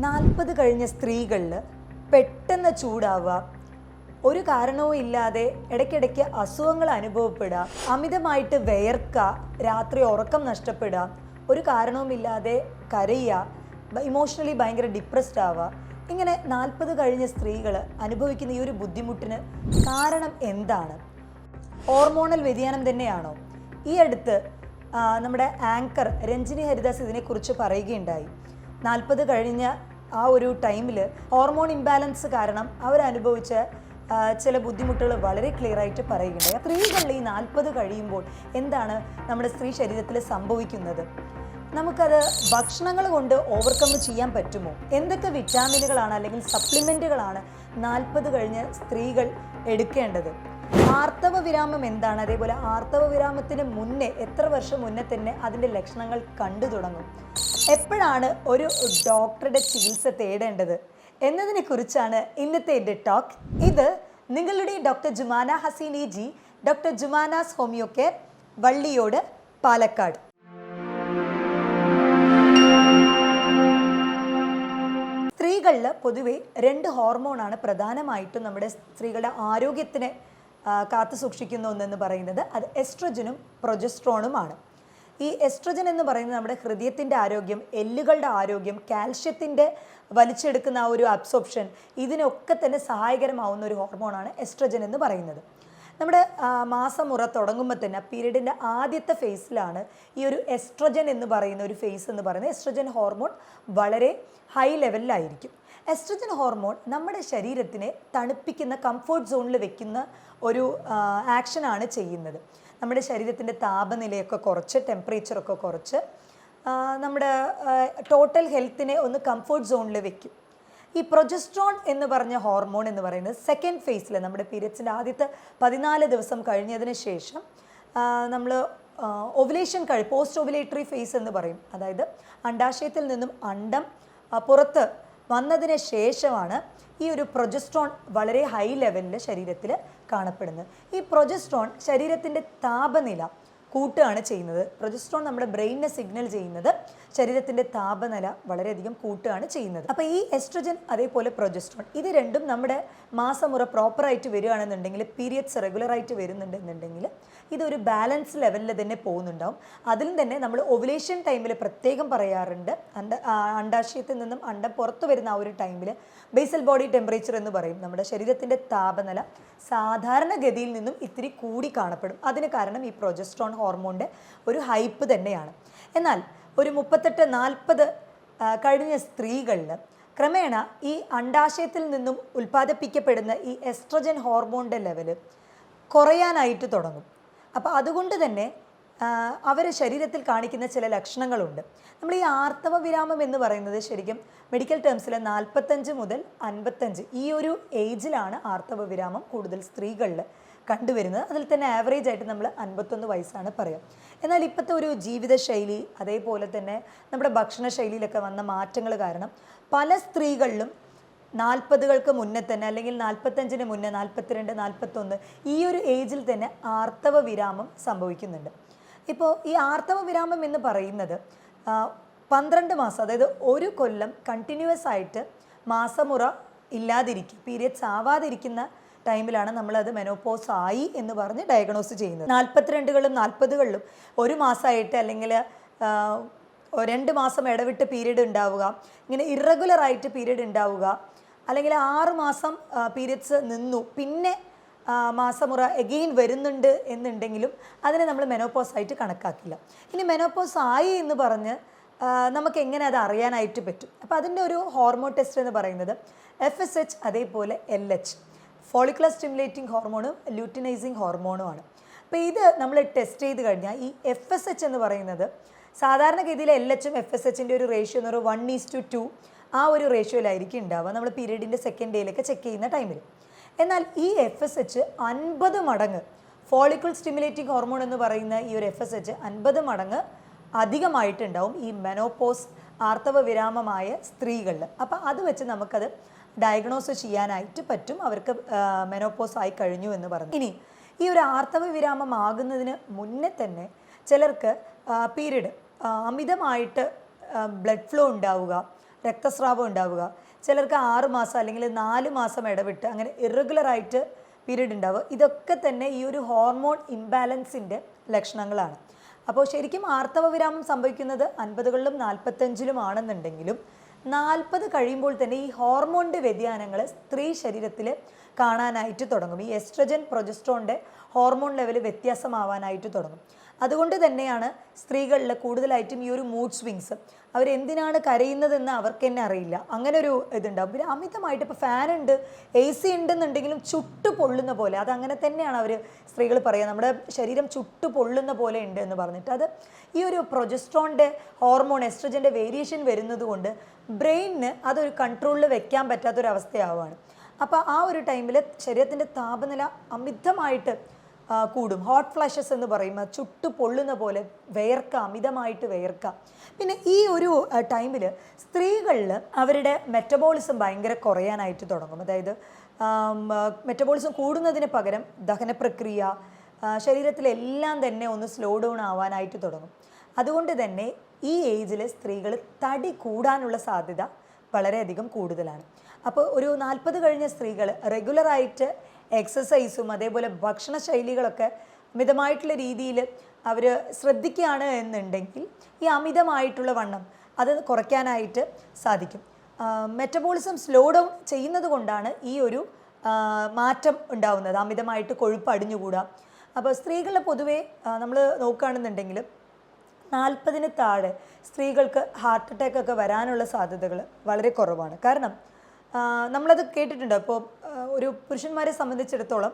40 കഴിഞ്ഞ സ്ത്രീകളിൽ പെട്ടെന്ന് ചൂടാവുക, ഒരു കാരണവും ഇല്ലാതെ ഇടയ്ക്കിടയ്ക്ക് അസുഖങ്ങൾ അനുഭവപ്പെടുക, അമിതമായിട്ട് വിയർക്കുക, രാത്രി ഉറക്കം നഷ്ടപ്പെടുക, ഒരു കാരണവുമില്ലാതെ കരയുക, ഇമോഷണലി ഭയങ്കര ഡിപ്രസ്ഡ് ആവുക. ഇങ്ങനെ 40 കഴിഞ്ഞ സ്ത്രീകൾ അനുഭവിക്കുന്ന ഈ ഒരു ബുദ്ധിമുട്ടിന് കാരണം എന്താണ്? ഹോർമോണൽ വ്യതിയാനം തന്നെയാണോ? ഈ അടുത്ത് നമ്മുടെ ആങ്കർ രഞ്ജിനി ഹരിദാസ് ഇതിനെക്കുറിച്ച് പറയുകയുണ്ടായി. 40 കഴിഞ്ഞ ആ ഒരു ടൈമിൽ ഹോർമോൺ ഇംബാലൻസ് കാരണം അവരനുഭവിച്ച ചില ബുദ്ധിമുട്ടുകൾ വളരെ ക്ലിയർ ആയിട്ട് പറയുകയുണ്ടായി. സ്ത്രീകളിൽ ഈ 40 കഴിയുമ്പോൾ എന്താണ് നമ്മുടെ സ്ത്രീ ശരീരത്തിൽ സംഭവിക്കുന്നത്? നമുക്കത് ഭക്ഷണങ്ങൾ കൊണ്ട് ഓവർകം ചെയ്യാൻ പറ്റുമോ? എന്തൊക്കെ വിറ്റാമിനുകളാണ് അല്ലെങ്കിൽ സപ്ലിമെൻറ്റുകളാണ് 40 കഴിഞ്ഞ സ്ത്രീകൾ എടുക്കേണ്ടത്? ആർത്തവ വിരാമം എന്താണ്? അതേപോലെ ആർത്തവ വിരാമത്തിന് മുന്നേ എത്ര വർഷം മുന്നേ തന്നെ അതിൻ്റെ ലക്ഷണങ്ങൾ കണ്ടു തുടങ്ങും? എപ്പോഴാണ് ഒരു ഡോക്ടറുടെ ചികിത്സ തേടേണ്ടത് എന്നതിനെ കുറിച്ചാണ് ഇന്നത്തെ എൻ്റെ ടോക്ക്. ഇത് നിങ്ങളുടെ doctor Jumana Haseeni ji, doctor Jumana's homeo care, Valliyode, Palakkad. സ്ത്രീകളിൽ പൊതുവെ 2 ഹോർമോണാണ് പ്രധാനമായിട്ടും നമ്മുടെ സ്ത്രീകളുടെ ആരോഗ്യത്തിനെ കാത്തു സൂക്ഷിക്കുന്ന ഒന്നെന്ന് പറയുന്നത്. അത് എസ്ട്രജനും പ്രൊജസ്ട്രോണുമാണ്. ഈ എസ്ട്രജൻ എന്ന് പറയുന്നത് നമ്മുടെ ഹൃദയത്തിൻ്റെ ആരോഗ്യം, എല്ലുകളുടെ ആരോഗ്യം, കാൽഷ്യത്തിൻ്റെ വലിച്ചെടുക്കുന്ന ആ ഒരു അബ്സോർപ്ഷൻ, ഇതിനൊക്കെ തന്നെ സഹായകരമാവുന്ന ഒരു ഹോർമോണാണ് എസ്ട്രജൻ എന്ന് പറയുന്നത്. നമ്മുടെ മാസമുറ തുടങ്ങുമ്പോൾ തന്നെ പീരീഡിൻ്റെ ആദ്യത്തെ ഫേസിലാണ് ഈ ഒരു എസ്ട്രജൻ എന്ന് പറയുന്ന ഒരു ഫേസ് എന്ന് പറയുന്നത്. എസ്ട്രജൻ ഹോർമോൺ വളരെ ഹൈ ലെവലിലായിരിക്കും. എസ്ട്രജൻ ഹോർമോൺ നമ്മുടെ ശരീരത്തിനെ തണുപ്പിക്കുന്ന, കംഫർട്ട് സോണിൽ വെക്കുന്ന ഒരു ആക്ഷനാണ് ചെയ്യുന്നത്. നമ്മുടെ ശരീരത്തിൻ്റെ താപനിലയൊക്കെ കുറച്ച്, ടെമ്പറേച്ചറൊക്കെ കുറച്ച് നമ്മുടെ ടോട്ടൽ ഹെൽത്തിനെ ഒന്ന് കംഫർട്ട് സോണിൽ വെക്കും. ഈ പ്രൊജസ്ട്രോൺ എന്ന് പറഞ്ഞ ഹോർമോൺ എന്ന് പറയുന്നത് സെക്കൻഡ് ഫേസിൽ, നമ്മുടെ പീരിയഡ്സിൻ്റെ ആദ്യത്തെ 14 ദിവസം കഴിഞ്ഞതിന് ശേഷം നമ്മൾ ഓവുലേഷൻ പോസ്റ്റ് ഓവുലേറ്ററി ഫേസ് എന്ന് പറയും. അതായത് അണ്ഡാശയത്തിൽ നിന്നും അണ്ഡം പുറത്ത് വന്നതിന് ശേഷമാണ് ഈ ഒരു പ്രൊജസ്ട്രോൺ വളരെ ഹൈ ലെവലിൽ ശരീരത്തിൽ കാണപ്പെടുന്നത്. ഈ പ്രൊജസ്ട്രോൺ ശരീരത്തിൻ്റെ താപനില കൂട്ടുകയാണ് ചെയ്യുന്നത്. പ്രൊജസ്ട്രോൺ നമ്മുടെ ബ്രെയിനിനെ സിഗ്നൽ ചെയ്യുന്നത് ശരീരത്തിൻ്റെ താപനില വളരെയധികം കൂട്ടുകയാണ് ചെയ്യുന്നത്. അപ്പോൾ ഈ എസ്ട്രജൻ അതേപോലെ പ്രൊജസ്ട്രോൺ, ഇത് രണ്ടും നമ്മുടെ മാസമുറ പ്രോപ്പറായിട്ട് വരികയാണെന്നുണ്ടെങ്കിൽ, പീരിയഡ്സ് റെഗുലറായിട്ട് വരുന്നുണ്ടെന്നുണ്ടെങ്കിൽ ഇതൊരു ബാലൻസ് ലെവലിൽ തന്നെ പോകുന്നുണ്ടാവും. അതിലും തന്നെ നമ്മൾ ഓവുലേഷൻ ടൈമിൽ പ്രത്യേകം പറയാറുണ്ട്, അണ്ഡാശയത്തിൽ നിന്നും അണ്ഡം പുറത്തു വരുന്ന ആ ഒരു ടൈമിൽ ബേസൽ ബോഡി ടെമ്പറേച്ചർ എന്ന് പറയും. നമ്മുടെ ശരീരത്തിൻ്റെ താപനില സാധാരണഗതിയിൽ നിന്നും ഇത്തിരി കൂടി കാണപ്പെടും. അതിന് കാരണം ഈ പ്രൊജസ്ട്രോൺ ഹോർമോണിൻ്റെ ഒരു ഹൈപ്പ് തന്നെയാണ്. എന്നാൽ ഒരു 38-40 കഴിഞ്ഞ സ്ത്രീകളിൽ ക്രമേണ ഈ അണ്ഡാശയത്തിൽ നിന്നും ഉൽപ്പാദിപ്പിക്കപ്പെടുന്ന ഈ എസ്ട്രജൻ ഹോർമോണിൻ്റെ ലെവൽ കുറയാനായിട്ട് തുടങ്ങും. അപ്പോൾ അതുകൊണ്ട് തന്നെ അവർ ശരീരത്തിൽ കാണിക്കുന്ന ചില ലക്ഷണങ്ങളുണ്ട്. നമ്മൾ ഈ ആർത്തവ വിരാമം എന്ന് പറയുന്നത് ശരിക്കും മെഡിക്കൽ ടേംസിൽ 45 മുതൽ 55 ഈ ഒരു ഏജിലാണ് ആർത്തവ വിരാമം കൂടുതൽ സ്ത്രീകളിൽ കണ്ടുവരുന്നത്. അതിൽ തന്നെ ആവറേജ് ആയിട്ട് നമ്മൾ 51 വയസ്സാണ് പറയാം. എന്നാൽ ഇപ്പോഴത്തെ ഒരു ജീവിതശൈലി, അതേപോലെ തന്നെ നമ്മുടെ ഭക്ഷണശൈലിയിലൊക്കെ വന്ന മാറ്റങ്ങൾ കാരണം പല സ്ത്രീകളിലും 40കൾക്ക് മുന്നേ തന്നെ, അല്ലെങ്കിൽ 45-ന് മുന്നേ, 42, 41 ഈ ഒരു ഏജിൽ തന്നെ ആർത്തവ വിരാമം സംഭവിക്കുന്നുണ്ട്. ഇപ്പോൾ ഈ ആർത്തവ വിരാമം എന്ന് പറയുന്നത് 12 മാസം, അതായത് 1 കൊല്ലം കണ്ടിന്യൂസ് ആയിട്ട് മാസമുറ ഇല്ലാതിരിക്കുക, പീരിയഡ്സ് ആവാതിരിക്കുന്ന ടൈമിലാണ് നമ്മളത് മെനോപോസ് ആയി എന്ന് പറഞ്ഞ് ഡയഗ്നോസ് ചെയ്യുന്നത്. 42കളിലും 40കളിലും 1 മാസമായിട്ട്, അല്ലെങ്കിൽ 2 മാസം ഇടവിട്ട് പീരീഡ് ഉണ്ടാവുക, ഇങ്ങനെ ഇറഗുലറായിട്ട് പീരീഡ് ഉണ്ടാവുക, അല്ലെങ്കിൽ 6 മാസം പീരിയഡ്സ് നിന്നു പിന്നെ മാസമുറ എഗെയിൻ വരുന്നുണ്ട് എന്നുണ്ടെങ്കിലും അതിനെ നമ്മൾ മെനോപോസ് ആയിട്ട് കണക്കാക്കില്ല. ഇനി മെനോപോസ് ആയി എന്ന് പറഞ്ഞ് നമുക്ക് എങ്ങനെ അത് അറിയാനായിട്ട് പറ്റും? അപ്പോൾ അതിൻ്റെ ഒരു ഹോർമോൺ ടെസ്റ്റ് എന്ന് പറയുന്നത് FSH അതേപോലെ LH, ഫോളിക്കുലർ സ്റ്റിമുലേറ്റിംഗ് ഹോർമോണും ലൂട്ടിനൈസിങ് ഹോർമോണുമാണ്. അപ്പോൾ ഇത് നമ്മൾ ടെസ്റ്റ് ചെയ്ത് കഴിഞ്ഞാൽ ഈ FSH എന്ന് പറയുന്നത് സാധാരണഗതിയിൽ LHും FSHൻ്റെ ഒരു റേഷ്യോ എന്ന് പറയുന്നത് 1:2 ആ ഒരു റേഷ്യോയിലായിരിക്കും ഉണ്ടാവുക നമ്മൾ പീരീഡിൻ്റെ സെക്കൻഡ് ഡേയിലൊക്കെ ചെക്ക് ചെയ്യുന്ന ടൈമിൽ. എന്നാൽ ഈ FSH 50 മടങ്ങ്, ഫോളിക്കുലർ സ്റ്റിമുലേറ്റിംഗ് ഹോർമോൺ എന്ന് പറയുന്ന ഈ ഒരു FSH 50 മടങ്ങ് അധികമായിട്ടുണ്ടാവും ഈ മെനോപോസ് ആർത്തവ വിരാമമായ സ്ത്രീകളിൽ. അപ്പോൾ അത് വെച്ച് നമുക്കത് ഡയഗ്നോസ് ചെയ്യാനായിട്ട് പറ്റും അവർക്ക് മെനോപോസ് ആയി കഴിഞ്ഞു എന്ന് പറഞ്ഞു. ഇനി ഈ ഒരു ആർത്തവ വിരാമം ആകുന്നതിന് മുന്നേ തന്നെ ചിലർക്ക് പീരീഡ് അമിതമായിട്ട് ബ്ലഡ് ഫ്ലോ ഉണ്ടാവുക, രക്തസ്രാവം ഉണ്ടാവുക, ചിലർക്ക് 6 മാസം അല്ലെങ്കിൽ 4 മാസം ഇടവിട്ട് അങ്ങനെ ഇറഗുലറായിട്ട് പീരീഡ് ഉണ്ടാവുക, ഇതൊക്കെ തന്നെ ഈ ഒരു ഹോർമോൺ ഇംബാലൻസിൻ്റെ ലക്ഷണങ്ങളാണ്. അപ്പോൾ ശരിക്കും ആർത്തവ വിരാമം സംഭവിക്കുന്നത് 50കളിലും 45ലും ആണെന്നുണ്ടെങ്കിലും 40 കഴിയുമ്പോൾ തന്നെ ഈ ഹോർമോണിൻ്റെ വ്യതിയാനങ്ങൾ സ്ത്രീ ശരീരത്തിൽ കാണാനായിട്ട് തുടങ്ങും. ഈ എസ്ട്രജൻ പ്രൊജസ്ട്രോണിൻ്റെ ഹോർമോൺ ലെവൽ വ്യത്യാസമാവാനായിട്ട് തുടങ്ങും. അതുകൊണ്ട് തന്നെയാണ് സ്ത്രീകളിൽ കൂടുതലായിട്ടും ഈ ഒരു മൂഡ് സ്വിങ്സ്, അവരെന്തിനാണ് കരയുന്നതെന്ന് അവർക്ക് തന്നെ അറിയില്ല, അങ്ങനെ ഒരു ഇതുണ്ടാവും. പിന്നെ അമിതമായിട്ട് ഇപ്പോൾ ഫാനുണ്ട്, AC ഉണ്ടെന്നുണ്ടെങ്കിലും ചുട്ടു പൊള്ളുന്ന പോലെ, അതങ്ങനെ തന്നെയാണ് അവർ സ്ത്രീകൾ പറയുക, നമ്മുടെ ശരീരം ചുട്ടു പൊള്ളുന്ന പോലെ ഉണ്ട് എന്ന് പറഞ്ഞിട്ട്. അത് ഈ ഒരു പ്രൊജസ്ട്രോണിൻ്റെ ഹോർമോൺ എസ്ട്രജൻ്റെ വേരിയേഷൻ വരുന്നത് കൊണ്ട് ബ്രെയിനിന് അതൊരു കൺട്രോളിൽ വെക്കാൻ പറ്റാത്തൊരവസ്ഥയാവുകയാണ്. അപ്പോൾ ആ ഒരു ടൈമിൽ ശരീരത്തിൻ്റെ താപനില അമിതമായിട്ട് കൂടും. ഹോട്ട് ഫ്ലാഷസ് എന്ന് പറയുമ്പോൾ ചുട്ടു പൊള്ളുന്ന പോലെ വേർക്കുക, അമിതമായിട്ട് വേർക്കുക. പിന്നെ ഈ ഒരു ടൈമിൽ സ്ത്രീകളിൽ അവരുടെ മെറ്റബോളിസം ഭയങ്കര കുറയാനായിട്ട് തുടങ്ങും. അതായത് മെറ്റബോളിസം കൂടുന്നതിന് പകരം ദഹന പ്രക്രിയ, ശരീരത്തിലെല്ലാം തന്നെ ഒന്ന് സ്ലോ ഡൗൺ ആവാനായിട്ട് തുടങ്ങും. അതുകൊണ്ട് തന്നെ ഈ ഏജിൽ സ്ത്രീകൾ തടി കൂടാനുള്ള സാധ്യത വളരെയധികം കൂടുതലാണ്. അപ്പോൾ ഒരു 40 കഴിഞ്ഞ സ്ത്രീകൾ റെഗുലറായിട്ട് എക്സസൈസും അതേപോലെ ഭക്ഷണശൈലികളൊക്കെ മിതമായിട്ടുള്ള രീതിയിൽ അവർ ശ്രദ്ധിക്കുകയാണ് എന്നുണ്ടെങ്കിൽ ഈ അമിതമായിട്ടുള്ള വണ്ണം അത് കുറയ്ക്കാനായിട്ട് സാധിക്കും. മെറ്റബോളിസം സ്ലോ ഡൗൺ ചെയ്യുന്നത് കൊണ്ടാണ് ഈ ഒരു മാറ്റം ഉണ്ടാവുന്നത്, അമിതമായിട്ട് കൊഴുപ്പ് അടിഞ്ഞുകൂടാ. അപ്പോൾ സ്ത്രീകളിൽ പൊതുവേ നമ്മൾ നോക്കുകയാണെന്നുണ്ടെങ്കിൽ 40-ന് താഴെ സ്ത്രീകൾക്ക് ഹാർട്ട് അറ്റാക്ക് ഒക്കെ വരാനുള്ള സാധ്യതകൾ വളരെ കുറവാണ്. കാരണം നമ്മളത് കേട്ടിട്ടുണ്ട്. അപ്പോൾ ഒരു പുരുഷന്മാരെ സംബന്ധിച്ചിടത്തോളം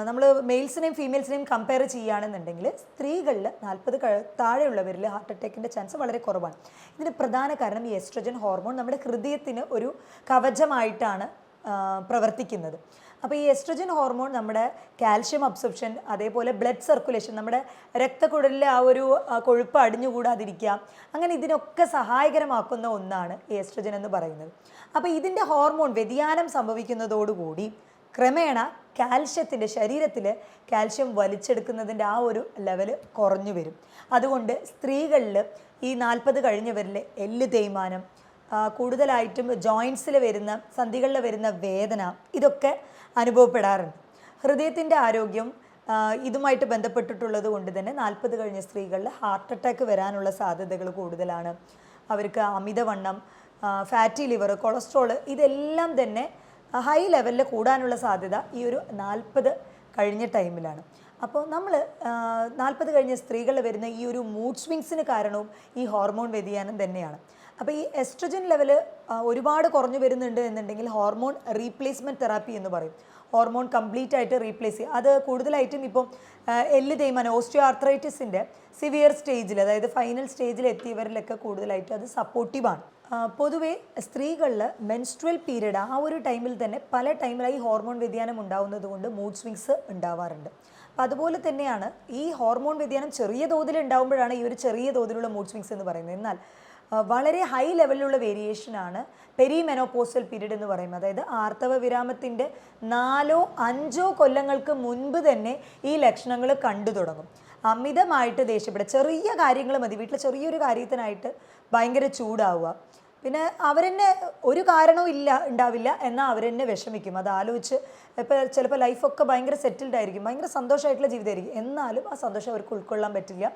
നമ്മൾ മെയിൽസിനെയും ഫീമെയിൽസിനെയും കമ്പയർ ചെയ്യുകയാണെന്നുണ്ടെങ്കിൽ സ്ത്രീകളിൽ 40 താഴെയുള്ളവരിൽ ഹാർട്ട് അറ്റാക്കിൻ്റെ ചാൻസ് വളരെ കുറവാണ്. ഇതിന് പ്രധാന കാരണം ഈ എസ്ട്രജൻ ഹോർമോൺ നമ്മുടെ ഹൃദയത്തിന് ഒരു കവചമായിട്ടാണ് പ്രവർത്തിക്കുന്നത്. അപ്പോൾ ഈ എസ്ട്രജൻ ഹോർമോൺ നമ്മുടെ കാൽഷ്യം അബ്സോർപ്ഷൻ, അതേപോലെ ബ്ലഡ് സർക്കുലേഷൻ, നമ്മുടെ രക്തക്കുഴലിലെ ആ ഒരു കൊഴുപ്പ് അടിഞ്ഞുകൂടാതിരിക്കുക, അങ്ങനെ ഇതിനൊക്കെ സഹായകരമാക്കുന്ന ഒന്നാണ് ഈ എസ്ട്രജൻ എന്ന് പറയുന്നത്. അപ്പോൾ ഇതിൻ്റെ ഹോർമോൺ വ്യതിയാനം സംഭവിക്കുന്നതോടുകൂടി ക്രമേണ കാൽഷ്യത്തിൻ്റെ ശരീരത്തിൽ കാൽഷ്യം വലിച്ചെടുക്കുന്നതിൻ്റെ ആ ഒരു ലെവൽ കുറഞ്ഞു വരും. അതുകൊണ്ട് സ്ത്രീകളിൽ ഈ 40 കഴിഞ്ഞവരിൽ എല്ല് തേയ്മാനം, കൂടുതലായിട്ടും ജോയിൻസിൽ വരുന്ന സന്ധികളിൽ വരുന്ന വേദന, ഇതൊക്കെ അനുഭവപ്പെടാറുണ്ട്. ഹൃദയത്തിൻ്റെ ആരോഗ്യം ഇതുമായിട്ട് ബന്ധപ്പെട്ടിട്ടുള്ളത് കൊണ്ട് തന്നെ 40 കഴിഞ്ഞ സ്ത്രീകളിൽ ഹാർട്ട് അറ്റാക്ക് വരാനുള്ള സാധ്യതകൾ കൂടുതലാണ്. അവർക്ക് അമിതവണ്ണം, ഫാറ്റി ലിവർ, കൊളസ്ട്രോൾ, ഇതെല്ലാം തന്നെ ഹൈ ലെവലിൽ കൂടാനുള്ള സാധ്യത ഈ ഒരു 40 കഴിഞ്ഞ ടൈമിലാണ്. അപ്പോൾ നമ്മൾ 40 കഴിഞ്ഞ സ്ത്രീകളിൽ വരുന്ന ഈ ഒരു മൂഡ് സ്വിങ്സിന് കാരണവും ഈ ഹോർമോൺ വ്യതിയാനം തന്നെയാണ്. അപ്പോൾ ഈ എസ്ട്രജൻ ലെവൽ ഒരുപാട് കുറഞ്ഞു വരുന്നുണ്ട് എന്നുണ്ടെങ്കിൽ ഹോർമോൺ റീപ്ലേസ്മെൻറ്റ് തെറാപ്പി എന്ന് പറയും. ഹോർമോൺ കംപ്ലീറ്റ് ആയിട്ട് റീപ്ലേസ് ചെയ്യുക. അത് കൂടുതലായിട്ടും ഇപ്പം എല്ല് തേയ്മാനം, ഓസ്റ്റിയോ ആർത്രൈറ്റിസിൻ്റെ സിവിയർ സ്റ്റേജിൽ, അതായത് ഫൈനൽ സ്റ്റേജിൽ എത്തിയവരിലൊക്കെ കൂടുതലായിട്ട് അത് സപ്പോർട്ടീവാണ്. പൊതുവേ സ്ത്രീകളിൽ മെൻസ്ട്രുവൽ പീരീഡ് ആ ഒരു ടൈമിൽ തന്നെ പല ടൈമിലായി ഹോർമോൺ വ്യതിയാനം ഉണ്ടാവുന്നത് കൊണ്ട് മൂഡ് സ്വിങ്സ് ഉണ്ടാവാറുണ്ട്. അപ്പം അതുപോലെ തന്നെയാണ് ഈ ഹോർമോൺ വ്യതിയാനം ചെറിയ തോതിൽ ഉണ്ടാകുമ്പോഴാണ് ഈ ഒരു ചെറിയ തോതിലുള്ള മൂഡ് സ്വിങ്സ് എന്ന് പറയുന്നത്. എന്നാൽ വളരെ ഹൈ ലെവലിലുള്ള വേരിയേഷനാണ് പെരിമെനോപോസൽ പീരീഡ് എന്ന് പറയുന്നത്. അതായത് ആർത്തവ വിരാമത്തിൻ്റെ 4-5 കൊല്ലങ്ങൾക്ക് മുൻപ് തന്നെ ഈ ലക്ഷണങ്ങൾ കണ്ടു തുടങ്ങും. അമിതമായിട്ട് ദേഷ്യപ്പെടുക, ചെറിയ കാര്യങ്ങൾ മതി, വീട്ടിൽ ചെറിയൊരു കാര്യത്തിനായിട്ട് ഭയങ്കര ചൂടാവുക, പിന്നെ അവരെന്നെ ഒരു കാരണവും ഉണ്ടാവില്ല എന്നാൽ അവരെന്നെ വിഷമിക്കും. അത് ആലോചിച്ച് ഇപ്പോൾ ചിലപ്പോൾ ലൈഫൊക്കെ ഭയങ്കര സെറ്റിൽഡ് ആയിരിക്കും, ഭയങ്കര സന്തോഷമായിട്ടുള്ള ജീവിതമായിരിക്കും, എന്നാലും ആ സന്തോഷം അവർക്ക് ഉൾക്കൊള്ളാൻ പറ്റില്ല.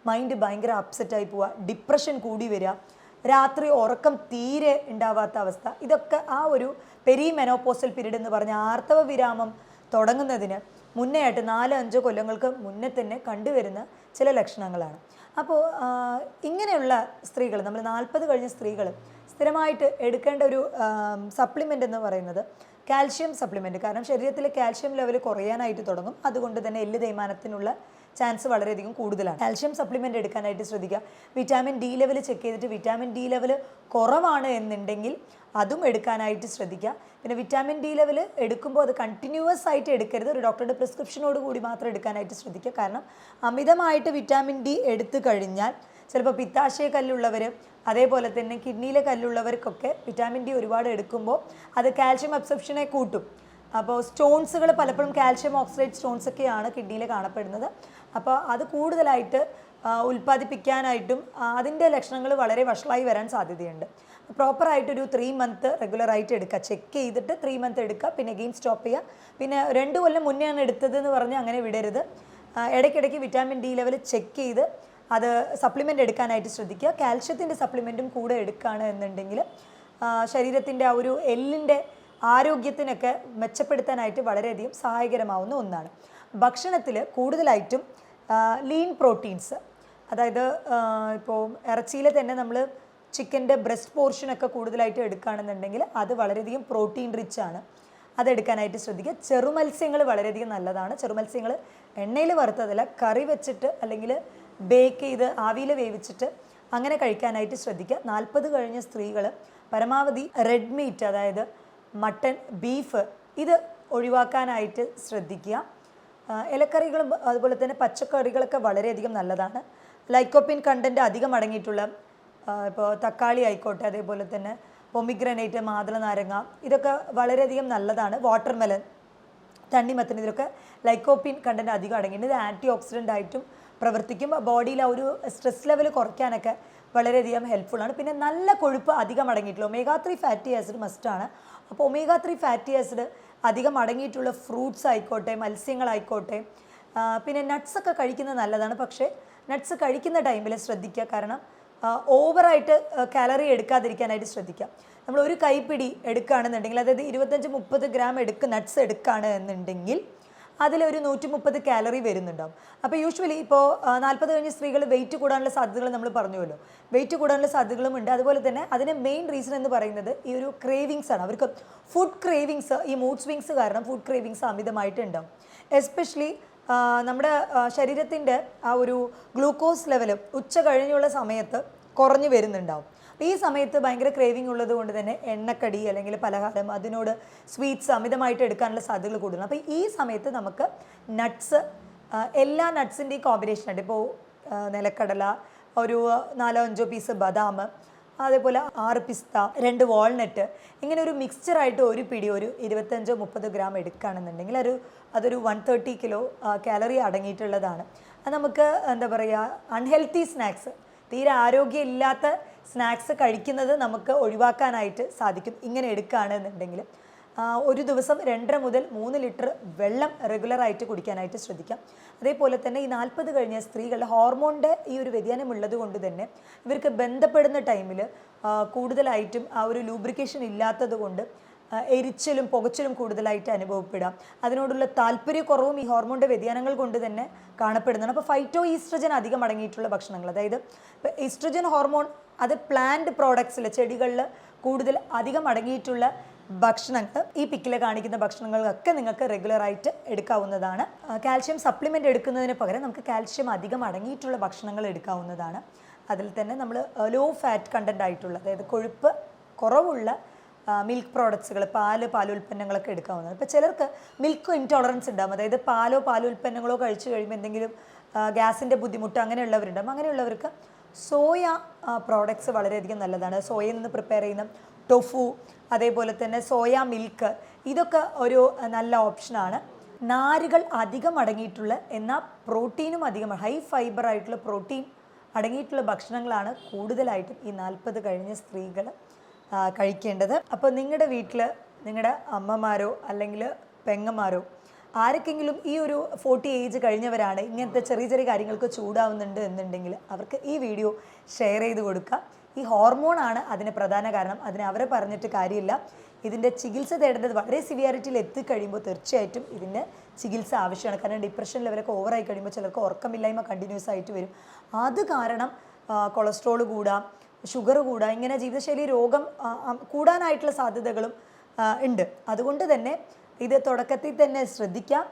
മൈൻഡ് ഭയങ്കര അപ്സെറ്റായി പോവുക, ഡിപ്രഷൻ കൂടി വരിക, രാത്രി ഉറക്കം തീരെ ഉണ്ടാവാത്ത അവസ്ഥ, ഇതൊക്കെ ആ ഒരു പെരിമെനോപോസൽ പീരീഡ് എന്ന് പറഞ്ഞ ആർത്തവ വിരാമം തുടങ്ങുന്നതിന് മുന്നേ ആയിട്ട് 4-5 കൊല്ലങ്ങൾക്ക് മുന്നേ തന്നെ കണ്ടുവരുന്ന ചില ലക്ഷണങ്ങളാണ്. അപ്പോൾ ഇങ്ങനെയുള്ള സ്ത്രീകൾ, നമ്മൾ 40 കഴിഞ്ഞ സ്ത്രീകൾ സ്ഥിരമായിട്ട് എടുക്കേണ്ട ഒരു സപ്ലിമെൻ്റ് എന്ന് പറയുന്നത് കാൽഷ്യം സപ്ലിമെൻറ്റ്. കാരണം ശരീരത്തിലെ കാൽഷ്യം ലെവൽ കുറയാനായിട്ട് തുടങ്ങും. അതുകൊണ്ട് തന്നെ എല്ല് തേയ്മാനത്തിനുള്ള ചാൻസ് വളരെയധികം കൂടുതലാണ്. കാൽഷ്യം സപ്ലിമെൻ്റ് എടുക്കാനായിട്ട് ശ്രദ്ധിക്കുക. വിറ്റാമിൻ ഡി ലെവൽ ചെക്ക് ചെയ്തിട്ട് വിറ്റാമിൻ ഡി ലെവൽ കുറവാണ് എന്നുണ്ടെങ്കിൽ അതും എടുക്കാനായിട്ട് ശ്രദ്ധിക്കുക. പിന്നെ വിറ്റാമിൻ ഡി ലെവൽ എടുക്കുമ്പോൾ അത് കണ്ടിന്യൂസ് ആയിട്ട് എടുക്കരുത്, ഒരു ഡോക്ടറുടെ പ്രിസ്ക്രിപ്ഷനോട് കൂടി മാത്രം എടുക്കാനായിട്ട് ശ്രദ്ധിക്കുക. കാരണം അമിതമായിട്ട് വിറ്റാമിൻ ഡി എടുത്തു കഴിഞ്ഞാൽ ചിലപ്പോൾ പിത്താശയ കല്ലുള്ളവർ, അതേപോലെ തന്നെ കിഡ്നിയിലെ കല്ലുള്ളവർക്കൊക്കെ വിറ്റാമിൻ ഡി ഒരുപാട് എടുക്കുമ്പോൾ അത് കാൽഷ്യം അബ്സോർപ്ഷനെ കൂട്ടും. അപ്പോൾ സ്റ്റോൺസുകൾ പലപ്പോഴും കാൽഷ്യം ഓക്സലേറ്റ് സ്റ്റോൺസ് ഒക്കെയാണ് കിഡ്നിയിൽ കാണപ്പെടുന്നത്. അപ്പോൾ അത് കൂടുതലായിട്ട് ഉൽപ്പാദിപ്പിക്കാനായിട്ടും അതിൻ്റെ ലക്ഷണങ്ങൾ വളരെ വഷളായി വരാൻ സാധ്യതയുണ്ട്. പ്രോപ്പറായിട്ടൊരു 3 മന്ത് റെഗുലറായിട്ട് എടുക്കുക, ചെക്ക് ചെയ്തിട്ട് 3 മന്ത് എടുക്കുക, പിന്നെ അഗെയിൻ സ്റ്റോപ്പ് ചെയ്യുക. പിന്നെ 2 കൊല്ലം മുന്നെയാണ് എടുത്തതെന്ന് പറഞ്ഞ് അങ്ങനെ വിടരുത്. ഇടയ്ക്കിടയ്ക്ക് വിറ്റാമിൻ ഡി ലെവൽ ചെക്ക് ചെയ്ത് അത് സപ്ലിമെൻ്റ് എടുക്കാനായിട്ട് ശ്രദ്ധിക്കുക. കാൽഷ്യത്തിൻ്റെ സപ്ലിമെൻറ്റും കൂടെ എടുക്കുകയാണ് എന്നുണ്ടെങ്കിൽ ശരീരത്തിൻ്റെ ആ ഒരു എല്ലിൻ്റെ ആരോഗ്യത്തിനൊക്കെ മെച്ചപ്പെടുത്താനായിട്ട് വളരെയധികം സഹായകരമാവുന്ന ഒന്നാണ്. ഭക്ഷണത്തിൽ കൂടുതലായിട്ടും ലീൻ പ്രോട്ടീൻസ്, അതായത് ഇപ്പോൾ ഇറച്ചിയിൽ തന്നെ നമ്മൾ ചിക്കൻ്റെ ബ്രസ്റ്റ് പോർഷനൊക്കെ കൂടുതലായിട്ട് എടുക്കുകയാണെന്നുണ്ടെങ്കിൽ അത് വളരെയധികം പ്രോട്ടീൻ റിച്ച് ആണ്, അതെടുക്കാനായിട്ട് ശ്രദ്ധിക്കുക. ചെറുമത്സ്യങ്ങൾ വളരെയധികം നല്ലതാണ്. ചെറുമത്സ്യങ്ങൾ എണ്ണയിൽ വറുത്തതല്ല, കറി വെച്ചിട്ട് അല്ലെങ്കിൽ ബേക്ക് ചെയ്ത് ആവിയിൽ വേവിച്ചിട്ട് അങ്ങനെ കഴിക്കാനായിട്ട് ശ്രദ്ധിക്കുക. 40 കഴിഞ്ഞ സ്ത്രീകൾ പരമാവധി റെഡ് മീറ്റ്, അതായത് മട്ടൺ, ബീഫ് ഇത് ഒഴിവാക്കാനായിട്ട് ശ്രദ്ധിക്കുക. ഇലക്കറികളും അതുപോലെ തന്നെ പച്ചക്കറികളൊക്കെ വളരെയധികം നല്ലതാണ്. ലൈക്കോപ്പിൻ കണ്ടൻറ്റ് അധികം അടങ്ങിയിട്ടുള്ള ഇപ്പോൾ തക്കാളി ആയിക്കോട്ടെ, അതേപോലെ തന്നെ പൊമിഗ്രനേറ്റ്, മാതള നാരങ്ങ ഇതൊക്കെ വളരെയധികം നല്ലതാണ്. വാട്ടർമെലൻ, തണ്ണിമത്തൻ ഇതിലൊക്കെ ലൈക്കോപ്പിൻ കണ്ടൻറ്റ് അധികം അടങ്ങിയിട്ടുണ്ട്. ഇത് ആൻറ്റി ഓക്സിഡൻ്റ് ആയിട്ടും പ്രവർത്തിക്കും. ബോഡിയിൽ ആ ഒരു സ്ട്രെസ് ലെവൽ കുറയ്ക്കാനൊക്കെ വളരെയധികം ഹെൽപ്ഫുള്ളാണ്. പിന്നെ നല്ല കൊഴുപ്പ് അധികം അടങ്ങിയിട്ടുള്ള omega-3 ഫാറ്റി ആസിഡ് മസ്റ്റാണ്. അപ്പോൾ omega-3 ഫാറ്റി ആസിഡ് അധികം അടങ്ങിയിട്ടുള്ള ഫ്രൂട്ട്സ് ആയിക്കോട്ടെ, മത്സ്യങ്ങളായിക്കോട്ടെ, പിന്നെ നട്ട്സൊക്കെ കഴിക്കുന്നത് നല്ലതാണ്. പക്ഷേ നട്ട്സ് കഴിക്കുന്ന ടൈമിൽ ശ്രദ്ധിക്കുക, കാരണം ഓവറായിട്ട് കാലറി എടുക്കാതിരിക്കാനായിട്ട് ശ്രദ്ധിക്കുക. നമ്മൾ ഒരു കൈപ്പിടി എടുക്കുകയാണെന്നുണ്ടെങ്കിൽ, അതായത് 25-30 ഗ്രാം നട്ട്സ് എടുക്കുകയാണ് എന്നുണ്ടെങ്കിൽ അതിലൊരു 130 കാലറി വരുന്നുണ്ടാവും. അപ്പോൾ യൂഷ്വലി ഇപ്പോൾ 40 കഴിഞ്ഞ സ്ത്രീകൾ വെയിറ്റ് കൂടാനുള്ള സാധ്യതകൾ നമ്മൾ പറഞ്ഞുവല്ലോ, വെയിറ്റ് കൂടാനുള്ള സാധ്യതകളും ഉണ്ട്. അതുപോലെ തന്നെ അതിന് മെയിൻ റീസൺ എന്ന് പറയുന്നത് ഈ ഒരു ക്രേവിങ്സ് ആണ്. അവർക്ക് ഫുഡ് ക്രേവിങ്സ്, ഈ മൂഡ് സ്വിങ്സ് കാരണം ഫുഡ് ക്രേവിങ്സ് അമിതമായിട്ട് ഉണ്ടാവും. എസ്പെഷ്യലി നമ്മുടെ ശരീരത്തിൻ്റെ ആ ഒരു ഗ്ലൂക്കോസ് ലെവൽ ഉച്ച കഴിഞ്ഞുള്ള സമയത്ത് കുറഞ്ഞു വരുന്നുണ്ടാവും. ഈ സമയത്ത് ഭയങ്കര ക്രേവിങ് ഉള്ളത് കൊണ്ട് തന്നെ എണ്ണക്കടി അല്ലെങ്കിൽ പലഹാരം, അതിനോട് സ്വീറ്റ്സ് അമിതമായിട്ട് എടുക്കാനുള്ള സാധ്യതകൾ കൂടുതലാണ്. അപ്പോൾ ഈ സമയത്ത് നമുക്ക് നട്ട്സ്, എല്ലാ നട്ട്സിൻ്റെയും കോമ്പിനേഷൻ ഉണ്ട്. ഇപ്പോൾ നിലക്കടല, ഒരു 4-5 പീസ് ബദാം, അതേപോലെ 6 പിസ്ത, 2 വാൾനട്ട്, ഇങ്ങനെ ഒരു മിക്സ്ചറായിട്ട് ഒരു പിടി ഒരു 25-30 ഗ്രാം എടുക്കുകയാണെന്നുണ്ടെങ്കിൽ അതൊരു 130 കിലോ കാലറി അടങ്ങിയിട്ടുള്ളതാണ്. അത് നമുക്ക് എന്താ പറയുക, അൺഹെൽത്തി സ്നാക്സ്, തീരെ ആരോഗ്യമില്ലാത്ത സ്നാക്സ് കഴിക്കുന്നത് നമുക്ക് ഒഴിവാക്കാനായിട്ട് സാധിക്കും ഇങ്ങനെ എടുക്കുകയാണെന്നുണ്ടെങ്കിൽ. ഒരു ദിവസം 2.5 മുതൽ 3 ലിറ്റർ വെള്ളം റെഗുലറായിട്ട് കുടിക്കാനായിട്ട് ശ്രദ്ധിക്കാം. അതേപോലെ തന്നെ ഈ 40 കഴിഞ്ഞ സ്ത്രീകളുടെ ഹോർമോണിൻ്റെ ഈ ഒരു വ്യതിയാനം ഉള്ളത് കൊണ്ട് തന്നെ ഇവർക്ക് ബന്ധപ്പെടുന്ന ടൈമിൽ കൂടുതലായിട്ടും ആ ഒരു ലൂബ്രിക്കേഷൻ ഇല്ലാത്തത് കൊണ്ട് എരിച്ചിലും പുകച്ചിലും കൂടുതലായിട്ട് അനുഭവപ്പെടാം. അതിനോടുള്ള താല്പര്യക്കുറവും ഈ ഹോർമോണിൻ്റെ വ്യതിയാനങ്ങൾ കൊണ്ട് തന്നെ കാണപ്പെടുന്നതാണ്. അപ്പോൾ ഫൈറ്റോ ഈസ്ട്രജൻ അധികം അടങ്ങിയിട്ടുള്ള ഭക്ഷണങ്ങൾ, അതായത് ഇപ്പോൾ ഈസ്ട്രജൻ ഹോർമോൺ അത് പ്ലാന്റ് പ്രോഡക്ട്സിൽ, ചെടികളിൽ കൂടുതൽ അധികം അടങ്ങിയിട്ടുള്ള ഭക്ഷണങ്ങൾ, ഈ പിക്കിൽ കാണിക്കുന്ന ഭക്ഷണങ്ങളൊക്കെ നിങ്ങൾക്ക് റെഗുലറായിട്ട് എടുക്കാവുന്നതാണ്. കാൽഷ്യം സപ്ലിമെൻ്റ് എടുക്കുന്നതിന് പകരം നമുക്ക് കാൽഷ്യം അധികം അടങ്ങിയിട്ടുള്ള ഭക്ഷണങ്ങൾ എടുക്കാവുന്നതാണ്. അതിൽ തന്നെ നമ്മൾ ലോ ഫാറ്റ് കണ്ടൻ്റ് ആയിട്ടുള്ള, അതായത് കൊഴുപ്പ് കുറവുള്ള മിൽക്ക് പ്രോഡക്ട്സുകൾ, പാലുൽപ്പന്നങ്ങളൊക്കെ എടുക്കാവുന്നതാണ്. ഇപ്പോൾ ചിലർക്ക് മിൽക്ക് ഇൻടോളറൻസ് ഉണ്ടാകും, അതായത് പാലുൽപ്പന്നങ്ങളോ കഴിച്ചു കഴിയുമ്പോൾ എന്തെങ്കിലും ഗ്യാസിൻ്റെ ബുദ്ധിമുട്ട് അങ്ങനെയുള്ളവരുണ്ടാകും. അങ്ങനെയുള്ളവർക്ക് സോയ പ്രോഡക്ട്സ് വളരെയധികം നല്ലതാണ്. സോയയിൽ നിന്ന് പ്രിപ്പയർ ചെയ്യുന്ന ടൊഫു, അതേപോലെ തന്നെ സോയ മിൽക്ക്, ഇതൊക്കെ ഒരു നല്ല ഓപ്ഷനാണ്. നാരുകൾ അധികം അടങ്ങിയിട്ടുള്ള, എന്നാൽ പ്രോട്ടീനും അധികം, ഹൈ ഫൈബർ ആയിട്ടുള്ള പ്രോട്ടീൻ അടങ്ങിയിട്ടുള്ള ഭക്ഷണങ്ങളാണ് കൂടുതലായിട്ടും ഈ 40 കഴിഞ്ഞ സ്ത്രീകൾ കഴിക്കേണ്ടത്. അപ്പോൾ നിങ്ങളുടെ വീട്ടിൽ നിങ്ങളുടെ അമ്മമാരോ അല്ലെങ്കിൽ പെങ്ങന്മാരോ ആർക്കെങ്കിലും ഈ ഒരു 40 ഏജ് കഴിഞ്ഞവരാണ്, ഇങ്ങനത്തെ ചെറിയ ചെറിയ കാര്യങ്ങൾക്ക് ചൂടാവുന്നുണ്ട് എന്നുണ്ടെങ്കിൽ അവർക്ക് ഈ വീഡിയോ ഷെയർ ചെയ്ത് കൊടുക്കുക. ഈ ഹോർമോണാണ് അതിന് പ്രധാന കാരണം. അതിനെ അവരെ പറഞ്ഞിട്ട് കാര്യമില്ല. ഇതിൻ്റെ ചികിത്സ തേടേണ്ടത് വളരെ സിവിയാരിറ്റിയിൽ എത്തിക്കഴിയുമ്പോൾ തീർച്ചയായിട്ടും ഇതിൻ്റെ ചികിത്സ ആവശ്യമാണ്. കാരണം ഡിപ്രഷൻ ലെവലൊക്കെ ഓവറായി കഴിയുമ്പോൾ ചിലർക്ക് ഉറക്കമില്ലായ്മ കണ്ടിന്യൂസ് ആയിട്ട് വരും. അത് കാരണം കൊളസ്ട്രോൾ കൂടാം, ഷുഗർ കൂടാം, ഇങ്ങനെ ജീവിതശൈലി രോഗം കൂടാനായിട്ടുള്ള സാധ്യതകളും ഉണ്ട്. അതുകൊണ്ട് തന്നെ ഇത് തുടക്കത്തിൽ തന്നെ ശ്രദ്ധിക്കാം.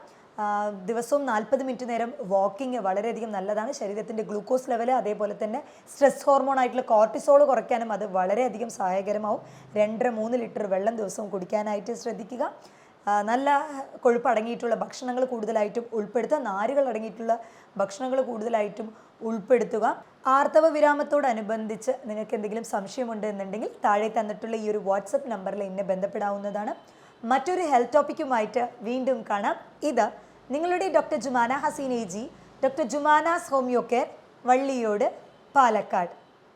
ദിവസവും 40 മിനിറ്റ് നേരം വാക്കിംഗ് വളരെയധികം നല്ലതാണ്. ശരീരത്തിൻ്റെ ഗ്ലൂക്കോസ് ലെവൽ, അതേപോലെ തന്നെ സ്ട്രെസ് ഹോർമോൺ ആയിട്ടുള്ള കോർട്ടിസോൾ കുറയ്ക്കാനും അത് വളരെയധികം സഹായകരമാവും. 2-3 ലിറ്റർ വെള്ളം ദിവസവും കുടിക്കാനായിട്ട് ശ്രദ്ധിക്കുക. നല്ല കൊഴുപ്പ് അടങ്ങിയിട്ടുള്ള ഭക്ഷണങ്ങൾ കൂടുതലായിട്ടും ഉൾപ്പെടുത്തുക. നാരുകൾ അടങ്ങിയിട്ടുള്ള ഭക്ഷണങ്ങൾ കൂടുതലായിട്ടും ഉൾപ്പെടുത്തുക. ആർത്തവ വിരാമത്തോടനുബന്ധിച്ച് നിങ്ങൾക്ക് എന്തെങ്കിലും സംശയമുണ്ട് എന്നുണ്ടെങ്കിൽ താഴെ തന്നിട്ടുള്ള ഈ ഒരു വാട്സപ്പ് നമ്പറിൽ എന്നെ ബന്ധപ്പെടാവുന്നതാണ്. മറ്റൊരു ഹെൽത്ത് ടോപ്പിക്കുമായിട്ട് വീണ്ടും കാണാം. ഇത് നിങ്ങളുടെ doctor Jumana Haseen AG, doctor Jumana's homeo care, Valliyode, Palakkad.